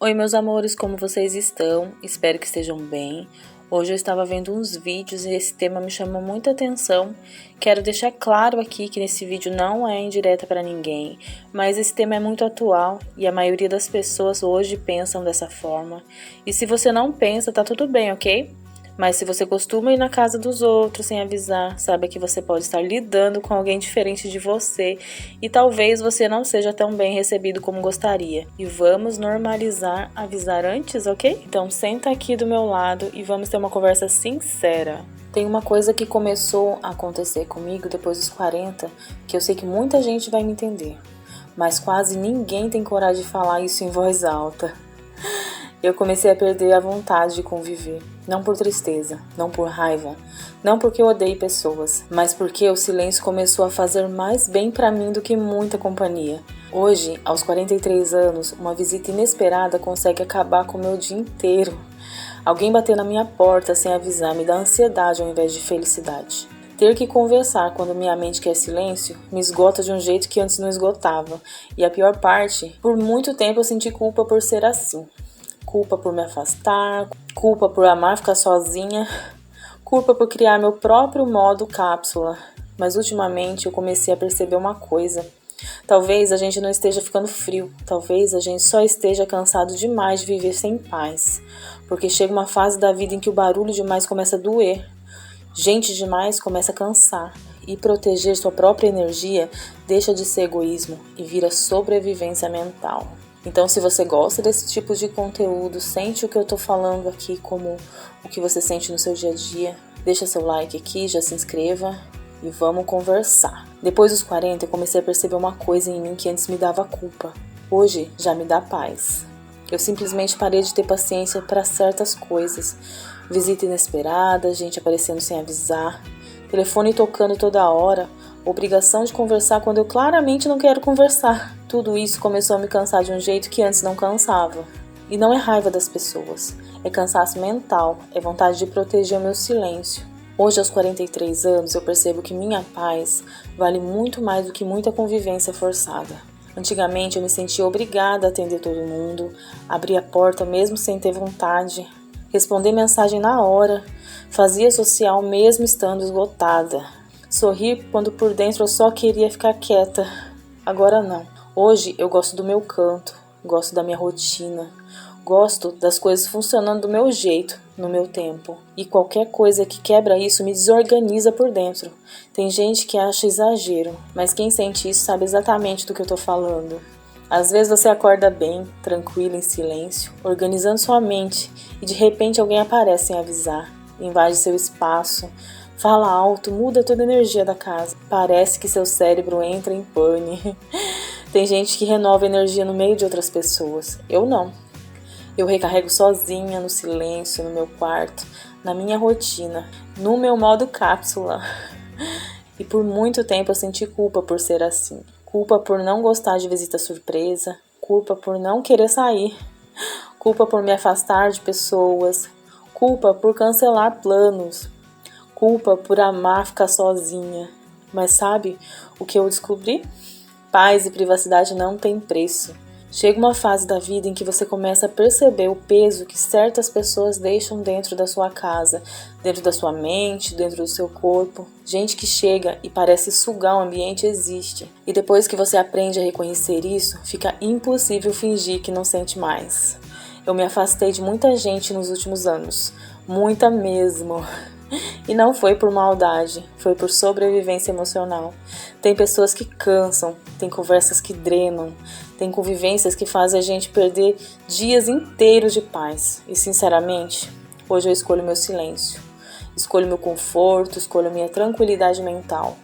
Oi meus amores, como vocês estão? Espero que estejam bem. Hoje eu estava vendo uns vídeos e esse tema me chamou muita atenção. Quero deixar claro aqui que nesse vídeo não é indireta para ninguém, mas esse tema é muito atual e a maioria das pessoas hoje pensam dessa forma. E se você não pensa, tá tudo bem, ok? Mas se você costuma ir na casa dos outros sem avisar, saiba que você pode estar lidando com alguém diferente de você e talvez você não seja tão bem recebido como gostaria. E vamos normalizar avisar antes, ok? Então senta aqui do meu lado e vamos ter uma conversa sincera. Tem uma coisa que começou a acontecer comigo depois dos 40, que eu sei que muita gente vai me entender, mas quase ninguém tem coragem de falar isso em voz alta. Eu comecei a perder a vontade de conviver, não por tristeza, não por raiva, não porque eu odeio pessoas, mas porque o silêncio começou a fazer mais bem pra mim do que muita companhia. Hoje, aos 43 anos, uma visita inesperada consegue acabar com o meu dia inteiro. Alguém bater na minha porta sem avisar me dá ansiedade ao invés de felicidade. Ter que conversar quando minha mente quer silêncio me esgota de um jeito que antes não esgotava. E a pior parte, por muito tempo eu senti culpa por ser assim. Culpa por me afastar, culpa por amar ficar sozinha, culpa por criar meu próprio modo cápsula. Mas ultimamente eu comecei a perceber uma coisa. Talvez a gente não esteja ficando frio, talvez a gente só esteja cansado demais de viver sem paz. Porque chega uma fase da vida em que o barulho demais começa a doer, gente demais começa a cansar. E proteger sua própria energia deixa de ser egoísmo e vira sobrevivência mental. Então, se você gosta desse tipo de conteúdo, sente o que eu tô falando aqui como o que você sente no seu dia a dia, deixa seu like aqui, já se inscreva e vamos conversar. Depois dos 40, eu comecei a perceber uma coisa em mim que antes me dava culpa. Hoje, já me dá paz. Eu simplesmente parei de ter paciência para certas coisas. Visita inesperada, gente aparecendo sem avisar, telefone tocando toda hora, obrigação de conversar quando eu claramente não quero conversar. Tudo isso começou a me cansar de um jeito que antes não cansava. E não é raiva das pessoas, é cansaço mental, é vontade de proteger o meu silêncio. Hoje, aos 43 anos, eu percebo que minha paz vale muito mais do que muita convivência forçada. Antigamente eu me sentia obrigada a atender todo mundo, abrir a porta mesmo sem ter vontade, responder mensagem na hora, fazia social mesmo estando esgotada, sorrir quando por dentro eu só queria ficar quieta. Agora não. Hoje eu gosto do meu canto, gosto da minha rotina, gosto das coisas funcionando do meu jeito, no meu tempo. E qualquer coisa que quebra isso me desorganiza por dentro. Tem gente que acha exagero, mas quem sente isso sabe exatamente do que eu tô falando. Às vezes você acorda bem, tranquilo, em silêncio, organizando sua mente, e de repente alguém aparece sem avisar, invade seu espaço, fala alto, muda toda a energia da casa. Parece que seu cérebro entra em pane. Tem gente que renova energia no meio de outras pessoas. Eu não. Eu recarrego sozinha, no silêncio, no meu quarto, na minha rotina, no meu modo cápsula. E por muito tempo eu senti culpa por ser assim. Culpa por não gostar de visita surpresa. Culpa por não querer sair. Culpa por me afastar de pessoas. Culpa por cancelar planos. Culpa por amar ficar sozinha. Mas sabe o que eu descobri? Paz e privacidade não têm preço. Chega uma fase da vida em que você começa a perceber o peso que certas pessoas deixam dentro da sua casa, dentro da sua mente, dentro do seu corpo. Gente que chega e parece sugar o ambiente existe. E depois que você aprende a reconhecer isso, fica impossível fingir que não sente mais. Eu me afastei de muita gente nos últimos anos. Muita mesmo. E não foi por maldade, foi por sobrevivência emocional. Tem pessoas que cansam, tem conversas que drenam, tem convivências que fazem a gente perder dias inteiros de paz. E sinceramente, hoje eu escolho meu silêncio, escolho meu conforto, escolho minha tranquilidade mental.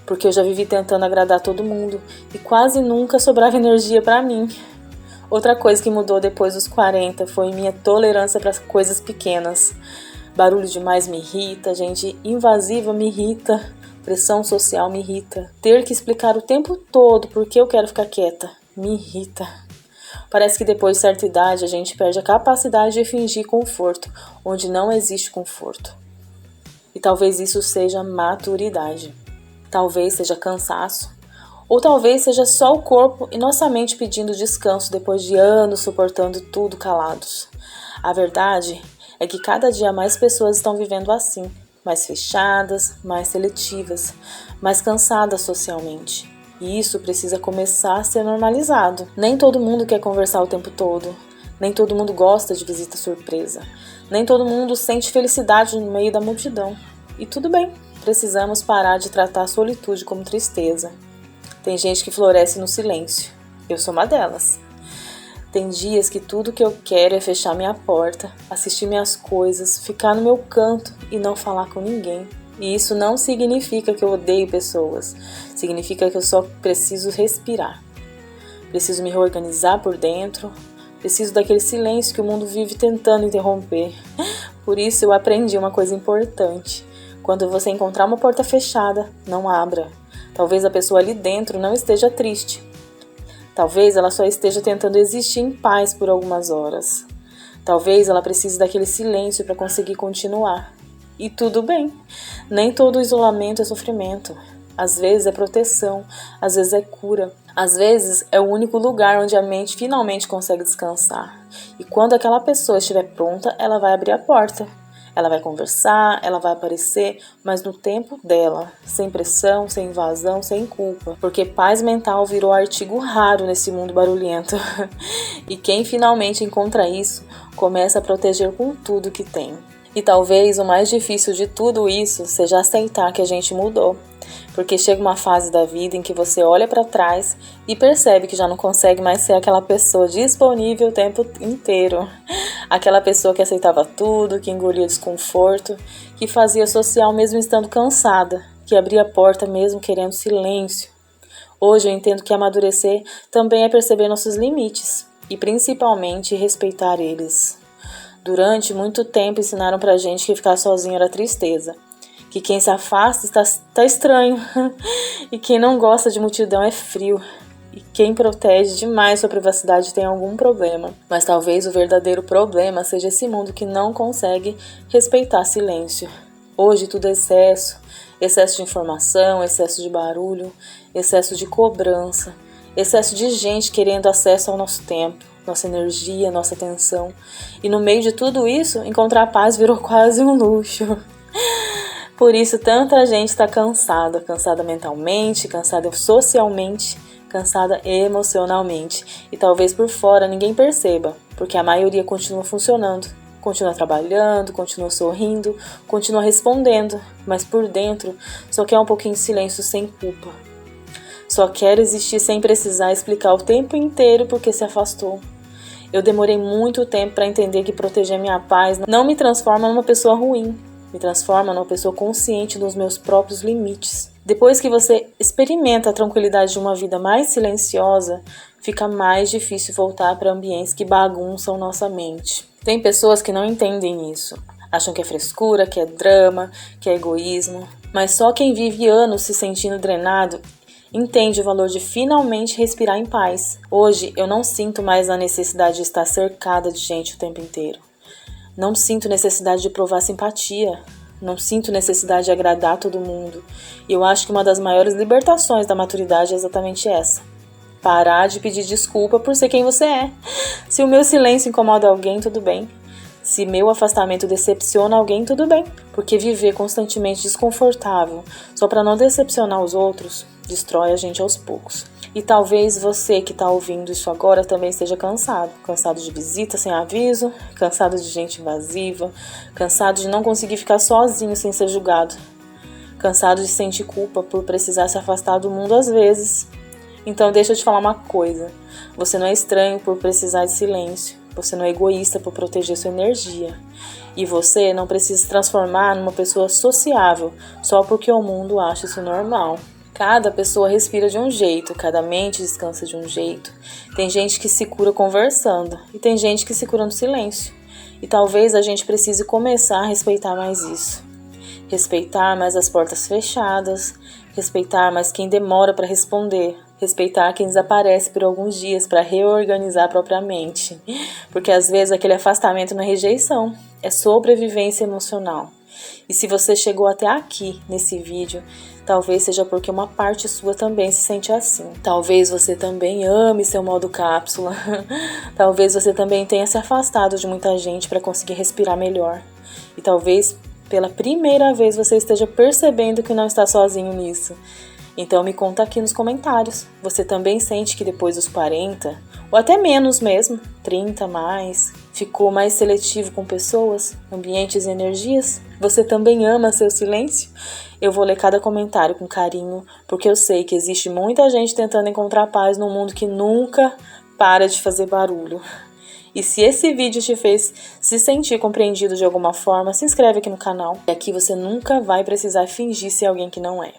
Porque eu já vivi tentando agradar todo mundo e quase nunca sobrava energia pra mim. Outra coisa que mudou depois dos 40 foi minha tolerância para coisas pequenas. Barulho demais me irrita, gente invasiva me irrita, pressão social me irrita. Ter que explicar o tempo todo por que eu quero ficar quieta me irrita. Parece que depois de certa idade a gente perde a capacidade de fingir conforto, onde não existe conforto. E talvez isso seja maturidade. Talvez seja cansaço. Ou talvez seja só o corpo e nossa mente pedindo descanso depois de anos suportando tudo calados. A verdade é que cada dia mais pessoas estão vivendo assim, mais fechadas, mais seletivas, mais cansadas socialmente. E isso precisa começar a ser normalizado. Nem todo mundo quer conversar o tempo todo. Nem todo mundo gosta de visita surpresa. Nem todo mundo sente felicidade no meio da multidão. E tudo bem, precisamos parar de tratar a solitude como tristeza. Tem gente que floresce no silêncio. Eu sou uma delas. Tem dias que tudo que eu quero é fechar minha porta, assistir minhas coisas, ficar no meu canto e não falar com ninguém. E isso não significa que eu odeio pessoas. Significa que eu só preciso respirar. Preciso me reorganizar por dentro. Preciso daquele silêncio que o mundo vive tentando interromper. Por isso eu aprendi uma coisa importante. Quando você encontrar uma porta fechada, não abra. Talvez a pessoa ali dentro não esteja triste. Talvez ela só esteja tentando existir em paz por algumas horas. Talvez ela precise daquele silêncio para conseguir continuar. E tudo bem. Nem todo isolamento é sofrimento. Às vezes é proteção, às vezes é cura. Às vezes é o único lugar onde a mente finalmente consegue descansar. E quando aquela pessoa estiver pronta, ela vai abrir a porta. Ela vai conversar, ela vai aparecer, mas no tempo dela, sem pressão, sem invasão, sem culpa. Porque paz mental virou artigo raro nesse mundo barulhento. E quem finalmente encontra isso, começa a proteger com tudo que tem. E talvez o mais difícil de tudo isso seja aceitar que a gente mudou. Porque chega uma fase da vida em que você olha para trás e percebe que já não consegue mais ser aquela pessoa disponível o tempo inteiro. Aquela pessoa que aceitava tudo, que engolia desconforto, que fazia social mesmo estando cansada, que abria a porta mesmo querendo silêncio. Hoje eu entendo que amadurecer também é perceber nossos limites e principalmente respeitar eles. Durante muito tempo ensinaram pra gente que ficar sozinho era tristeza. Que quem se afasta está estranho. E quem não gosta de multidão é frio. E quem protege demais sua privacidade tem algum problema. Mas talvez o verdadeiro problema seja esse mundo que não consegue respeitar silêncio. Hoje tudo é excesso. Excesso de informação, excesso de barulho, excesso de cobrança, excesso de gente querendo acesso ao nosso tempo, nossa energia, nossa atenção. E no meio de tudo isso, encontrar paz virou quase um luxo. Por isso, tanta gente está cansada mentalmente, cansada socialmente, cansada emocionalmente. E talvez por fora ninguém perceba, porque a maioria continua funcionando, continua trabalhando, continua sorrindo, continua respondendo, mas por dentro só quer um pouquinho de silêncio sem culpa. Só quer existir sem precisar explicar o tempo inteiro porque se afastou. Eu demorei muito tempo para entender que proteger minha paz não me transforma numa pessoa ruim. Me transforma numa pessoa consciente dos meus próprios limites. Depois que você experimenta a tranquilidade de uma vida mais silenciosa, fica mais difícil voltar para ambientes que bagunçam nossa mente. Tem pessoas que não entendem isso. Acham que é frescura, que é drama, que é egoísmo. Mas só quem vive anos se sentindo drenado entende o valor de finalmente respirar em paz. Hoje eu não sinto mais a necessidade de estar cercada de gente o tempo inteiro. Não sinto necessidade de provar simpatia. Não sinto necessidade de agradar todo mundo. E eu acho que uma das maiores libertações da maturidade é exatamente essa. Parar de pedir desculpa por ser quem você é. Se o meu silêncio incomoda alguém, tudo bem. Se meu afastamento decepciona alguém, tudo bem. Porque viver constantemente desconfortável só para não decepcionar os outros destrói a gente aos poucos. E talvez você que está ouvindo isso agora também esteja cansado. Cansado de visita sem aviso, cansado de gente invasiva, cansado de não conseguir ficar sozinho sem ser julgado, cansado de sentir culpa por precisar se afastar do mundo às vezes. Então deixa eu te falar uma coisa. Você não é estranho por precisar de silêncio. Você não é egoísta por proteger sua energia. E você não precisa se transformar numa pessoa sociável só porque o mundo acha isso normal. Cada pessoa respira de um jeito, cada mente descansa de um jeito. Tem gente que se cura conversando e tem gente que se cura no silêncio. E talvez a gente precise começar a respeitar mais isso. Respeitar mais as portas fechadas, respeitar mais quem demora para responder, respeitar quem desaparece por alguns dias para reorganizar a própria mente. Porque às vezes aquele afastamento não é rejeição, é sobrevivência emocional. E se você chegou até aqui nesse vídeo, talvez seja porque uma parte sua também se sente assim. Talvez você também ame seu modo cápsula. Talvez você também tenha se afastado de muita gente para conseguir respirar melhor. E talvez pela primeira vez você esteja percebendo que não está sozinho nisso. Então me conta aqui nos comentários. Você também sente que depois dos 40, ou até menos mesmo, 30 mais, ficou mais seletivo com pessoas, ambientes e energias? Você também ama seu silêncio? Eu vou ler cada comentário com carinho, porque eu sei que existe muita gente tentando encontrar paz num mundo que nunca para de fazer barulho. E se esse vídeo te fez se sentir compreendido de alguma forma, se inscreve aqui no canal. E aqui você nunca vai precisar fingir ser alguém que não é.